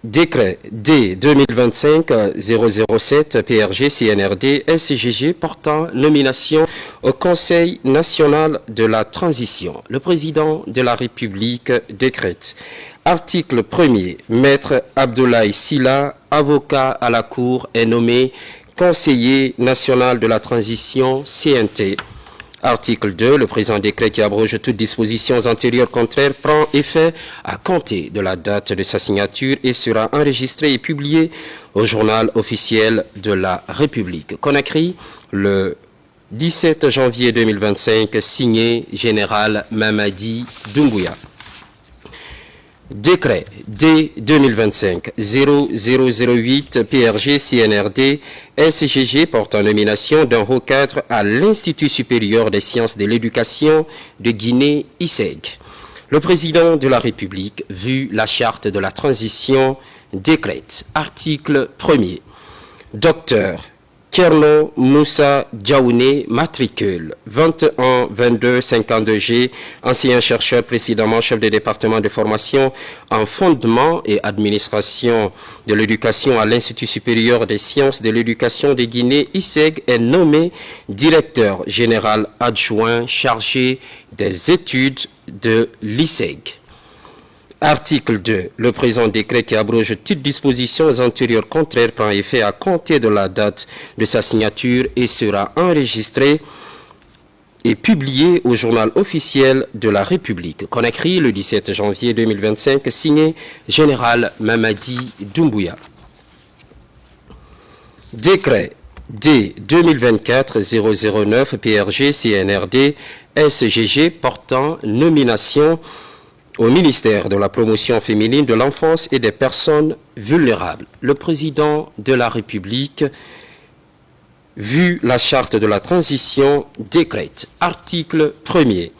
Décret D 2025-007 PRG CNRD SGG portant nomination au Conseil national de la transition. Le président de la République décrète. Article 1er. Maître Abdoulaye Sylla, avocat à la Cour, est nommé conseiller national de la transition CNT. Article 2. Le présent décret qui abroge toutes dispositions antérieures contraires prend effet à compter de la date de sa signature et sera enregistré et publié au journal officiel de la République. Conakry, le 17 janvier 2025, signé Général Mamadi Doumbouya. Décret D 2025-0008 PRG CNRD SGG portant nomination d'un haut cadre à l'Institut supérieur des sciences de l'éducation de Guinée ISEG. Le président de la République, vu la charte de la transition, décrète. Article 1er. Docteur Kerno Moussa Diaouné, matricule 21-22-52G, ancien chercheur précédemment chef de département de formation en fondement et administration de l'éducation à l'Institut supérieur des sciences de l'éducation de Guinée, ISEG, est nommé directeur général adjoint chargé des études de l'ISEG. Article 2. Le présent décret qui abroge toutes dispositions antérieures contraires prend effet à compter de la date de sa signature et sera enregistré et publié au journal officiel de la République. Conakry, le 17 janvier 2025, signé Général Mamadi Doumbouya. Décret D 2024-009 PRG CNRD SGG portant nomination au ministère de la promotion féminine de l'enfance et des personnes vulnérables. Le président de la République, vu la charte de la transition, décrète. Article 1er.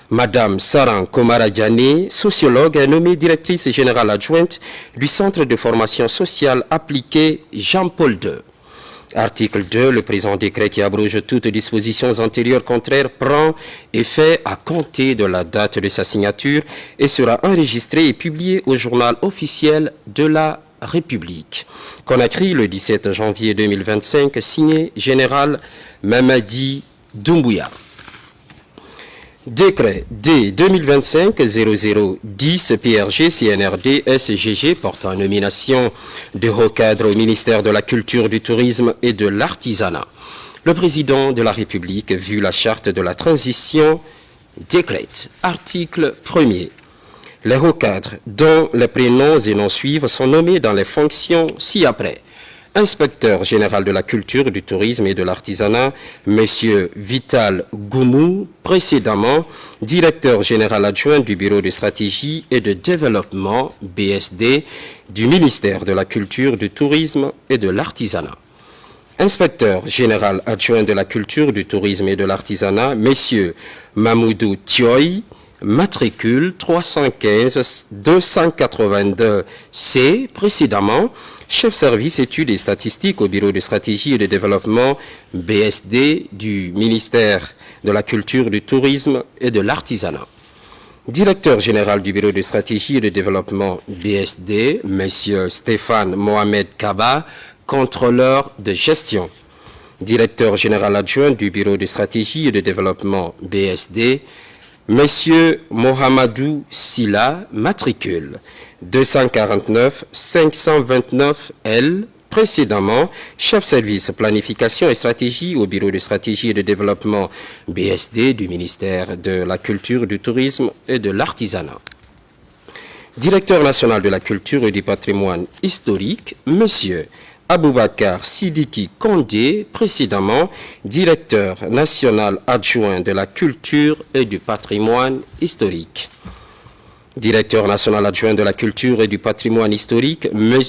Madame Saran Komaradiane, sociologue, est nommée directrice générale adjointe du Centre de formation sociale appliquée Jean-Paul II. Article 2. Le présent décret qui abroge toutes dispositions antérieures contraires prend effet à compter de la date de sa signature et sera enregistré et publié au journal officiel de la République. Conakry, le 17 janvier 2025, signé Général Mamadi Doumbouya. Décret D 2025-0010 PRG CNRD SGG portant nomination de haut cadre au ministère de la Culture, du Tourisme et de l'Artisanat. Le président de la République, vu la charte de la transition, décrète. Article 1er. Les hauts cadres dont les prénoms et noms suivent sont nommés dans les fonctions ci-après. Inspecteur général de la culture, du tourisme et de l'artisanat, M. Vital Goumou, précédemment directeur général adjoint du Bureau de stratégie et de développement, BSD, du ministère de la culture, du tourisme et de l'artisanat. Inspecteur général adjoint de la culture, du tourisme et de l'artisanat, M. Mamoudou Thioy, matricule 315-282C, précédemment chef service études et statistiques au Bureau de stratégie et de développement BSD du ministère de la Culture, du Tourisme et de l'Artisanat. Directeur général du Bureau de stratégie et de développement BSD, M. Stéphane Mohamed Kaba, contrôleur de gestion. Directeur général adjoint du Bureau de stratégie et de développement BSD, M. Mohamedou Sylla, matricule 249-529L, précédemment chef service planification et stratégie au Bureau de stratégie et de développement BSD du ministère de la Culture, du Tourisme et de l'Artisanat. Directeur national de la culture et du patrimoine historique, M. Aboubakar Sidiki Kondé, précédemment directeur national adjoint de la culture et du patrimoine historique. Directeur national adjoint de la culture et du patrimoine historique, M.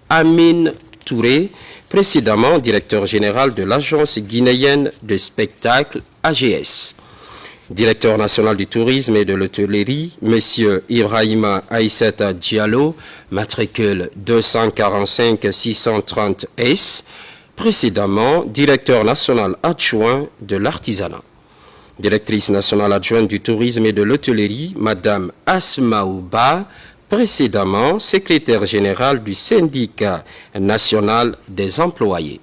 Amin Touré, précédemment directeur général de l'Agence guinéenne de spectacle AGS. Directeur national du tourisme et de l'hôtellerie, M. Ibrahima Aïssata Diallo, matricule 245-630S, précédemment directeur national adjoint de l'artisanat. Directrice nationale adjointe du tourisme et de l'hôtellerie, Madame Asmaouba précédemment secrétaire général du syndicat national des employés.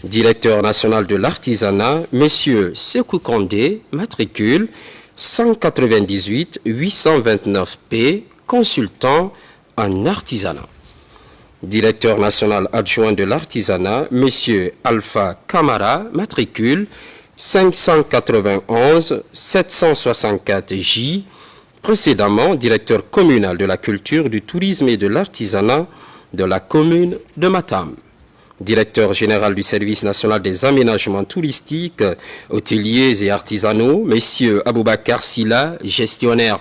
Directeur national de l'artisanat, M. Sekou Kondé, matricule 198 829P, consultant en artisanat. Directeur national adjoint de l'artisanat, M. Alpha Kamara, matricule 591 764J, précédemment directeur communal de la culture, du tourisme et de l'artisanat de la commune de Matam. Directeur général du service national des aménagements touristiques, hôteliers et artisanaux, M. Aboubakar Silla, gestionnaire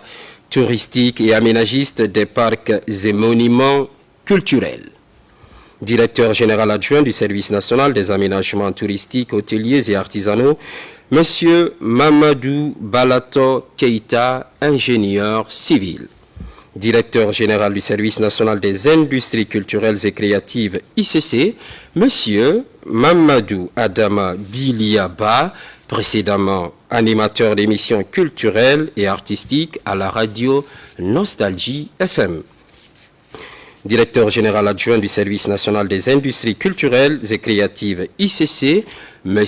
touristique et aménagiste des parcs et monuments culturels. Directeur général adjoint du service national des aménagements touristiques, hôteliers et artisanaux, M. Mamadou Balato Keita, ingénieur civil. Directeur général du service national des industries culturelles et créatives, ICC, M. Mamadou Adama Biliaba, précédemment animateur d'émissions culturelles et artistiques à la radio Nostalgie FM. Directeur général adjoint du service national des industries culturelles et créatives ICC, M.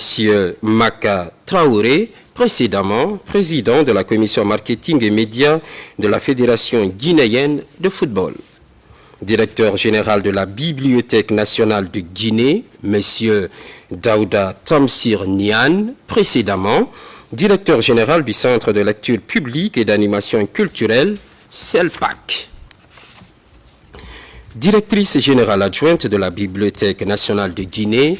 Maka Traoré, précédemment président de la commission marketing et médias de la Fédération guinéenne de football. Directeur général de la Bibliothèque nationale de Guinée, M. Daouda Tamsir Nian, précédemment directeur général du Centre de lecture publique et d'animation culturelle, CELPAC. Directrice générale adjointe de la Bibliothèque nationale de Guinée,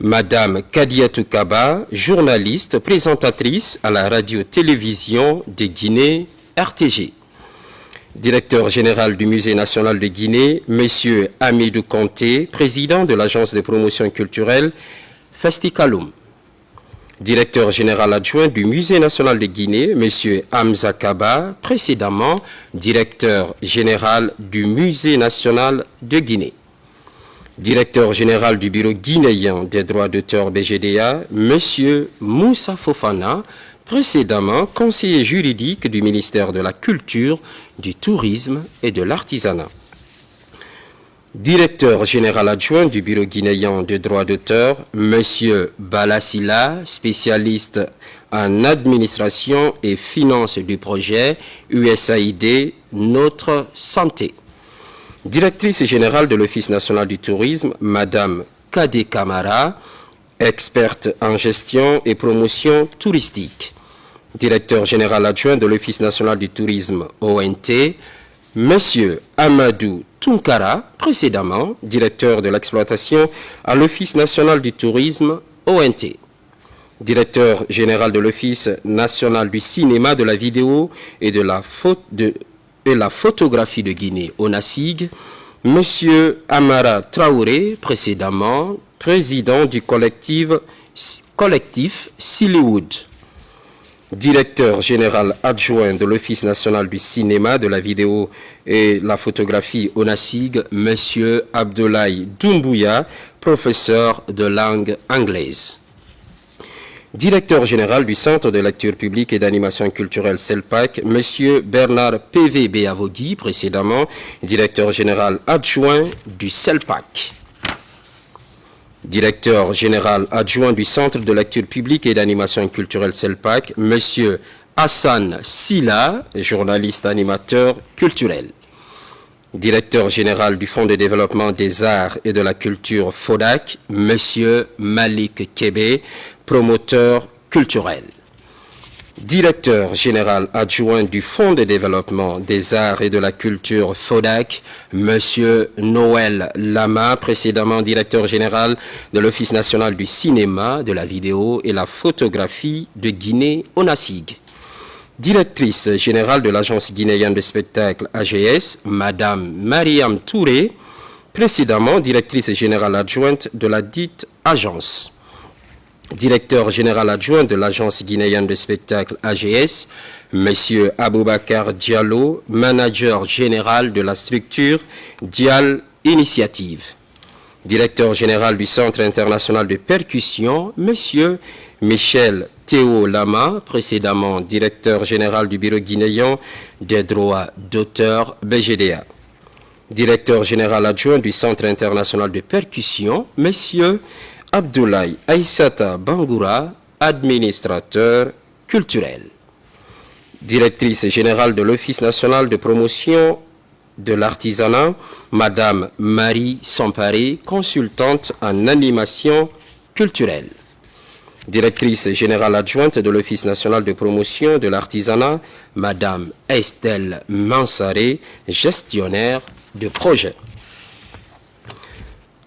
Madame Kadiatou Kaba, journaliste, présentatrice à la radio-télévision de Guinée, RTG. Directeur général du Musée national de Guinée, Monsieur Amidou Conté, président de l'Agence de promotion culturelle, Festicalum. Directeur général adjoint du Musée national de Guinée, M. Hamza Kaba, précédemment directeur général du Musée national de Guinée. Directeur général du Bureau guinéen des droits d'auteur BGDA, M. Moussa Fofana, précédemment conseiller juridique du ministère de la Culture, du Tourisme et de l'Artisanat. Directeur général adjoint du Bureau guinéen des droits d'auteur, M. Balassila, spécialiste en administration et finance du projet USAID Notre Santé. Directrice générale de l'Office national du tourisme, Madame Kade Kamara, experte en gestion et promotion touristique. Directeur général adjoint de l'Office national du tourisme ONT, Monsieur Amadou Tunkara, précédemment directeur de l'exploitation à l'Office national du tourisme ONT. Directeur général de l'Office national du cinéma, de la vidéo et de la photographie de Guinée, ONASIG, Monsieur Amara Traoré, précédemment président du collectif Sillywood. Directeur général adjoint de l'Office national du cinéma, de la vidéo et la photographie ONASIG, M. Abdoulaye Doumbouya, professeur de langue anglaise. Directeur général du Centre de lecture publique et d'animation culturelle CELPAC, M. Bernard P.V. Béavogui, précédemment directeur général adjoint du CELPAC. Directeur général adjoint du Centre de lecture publique et d'animation culturelle CELPAC, M. Hassan Silla, journaliste animateur culturel. Directeur général du Fonds de développement des arts et de la culture FODAC, M. Malik Kébé, promoteur culturel. Directeur général adjoint du Fonds de développement des arts et de la culture FODAC, M. Noël Lama, précédemment directeur général de l'Office national du cinéma, de la vidéo et la photographie de Guinée, ONASIG. Directrice générale de l'Agence guinéenne de spectacle AGS, Madame Mariam Touré, précédemment directrice générale adjointe de la dite agence. Directeur général adjoint de l'Agence guinéenne de spectacle AGS, M. Aboubakar Diallo, manager général de la structure Dial Initiative. Directeur général du Centre international de percussion, M. Michel Théo Lama, précédemment directeur général du bureau guinéen des droits d'auteur BGDA. Directeur général adjoint du Centre international de percussion, Monsieur Abdoulaye Aïssata Bangoura, administrateur culturel. Directrice générale de l'Office national de promotion de l'artisanat, Madame Marie Samparé, consultante en animation culturelle. Directrice générale adjointe de l'Office national de promotion de l'artisanat, Madame Estelle Mansaré, gestionnaire de projet.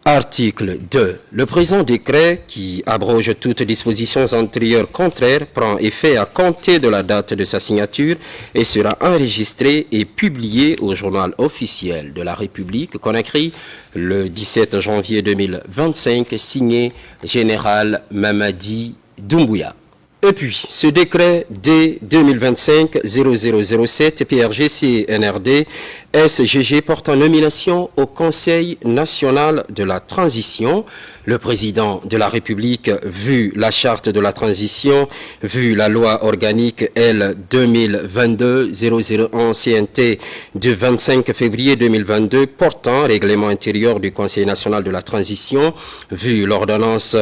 Article 2. Le présent décret, qui abroge toutes dispositions antérieures contraires, prend effet à compter de la date de sa signature et sera enregistré et publié au journal officiel de la République, Conakry, le 17 janvier 2025, signé Général Mamadi Doumbouya. Et puis, ce décret D 2025-0007 PRG-CNRD SGG portant nomination au Conseil national de la transition. Le président de la République, vu la charte de la transition, vu la loi organique L 2022-001 CNT du 25 février 2022 portant règlement intérieur du Conseil national de la transition, vu l'ordonnance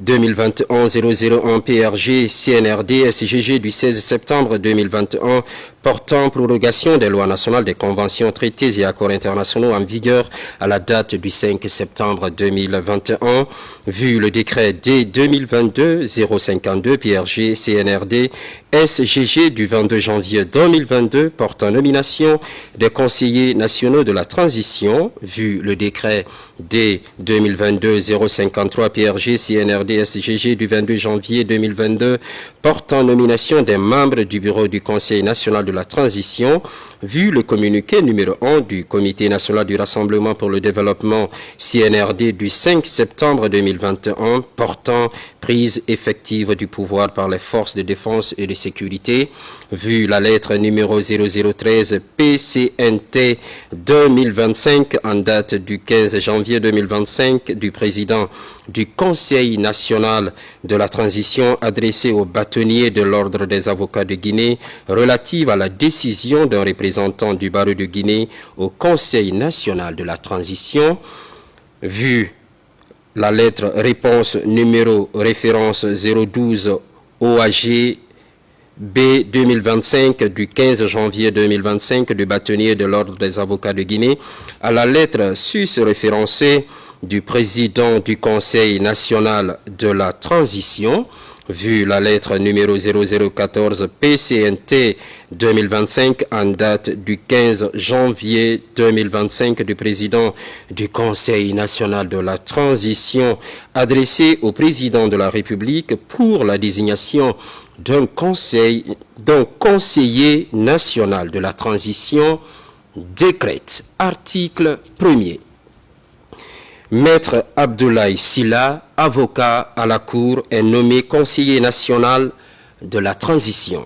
2021-001 PRG CNRD SGG du 16 septembre 2021 portant prorogation des lois nationales, des conventions, traités et accords internationaux en vigueur à la date du 5 septembre 2021, vu le décret D 2022-052 PRG CNRD SGG du 22 janvier 2022 portant nomination des conseillers nationaux de la transition, vu le décret D 2022-053 PRG CNRD SGG du 22 janvier 2022 portant nomination des membres du bureau du Conseil national de la transition, vu le communiqué numéro 1 du Comité national du Rassemblement pour le développement CNRD du 5 septembre 2021 portant prise effective du pouvoir par les forces de défense et de sécurité, vu la lettre numéro 0013 PCNT 2025 en date du 15 janvier 2025 du président du Conseil national de la transition adressée au bâtonnier de l'Ordre des avocats de Guinée relative à la décision d'un représentant du barreau de Guinée au Conseil national de la transition, vu la lettre réponse numéro référence 012 OAG B 2025 du 15 janvier 2025 du bâtonnier de l'Ordre des avocats de Guinée à la lettre sus-référencée du président du Conseil national de la transition, vu la lettre numéro 0014 PCNT 2025 en date du 15 janvier 2025 du président du Conseil national de la transition adressé au président de la République pour la désignation d'un conseiller national de la transition, décrète. Article 1er. Maître Abdoulaye Sylla, avocat à la Cour, est nommé conseiller national de la transition.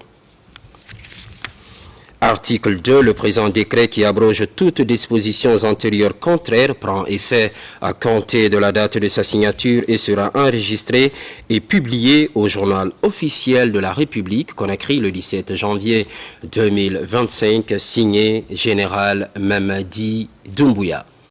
Article 2. Le présent décret qui abroge toutes dispositions antérieures contraires prend effet à compter de la date de sa signature et sera enregistré et publié au journal officiel de la République, Conakry, le 17 janvier 2025, signé Général Mamadi Doumbouya.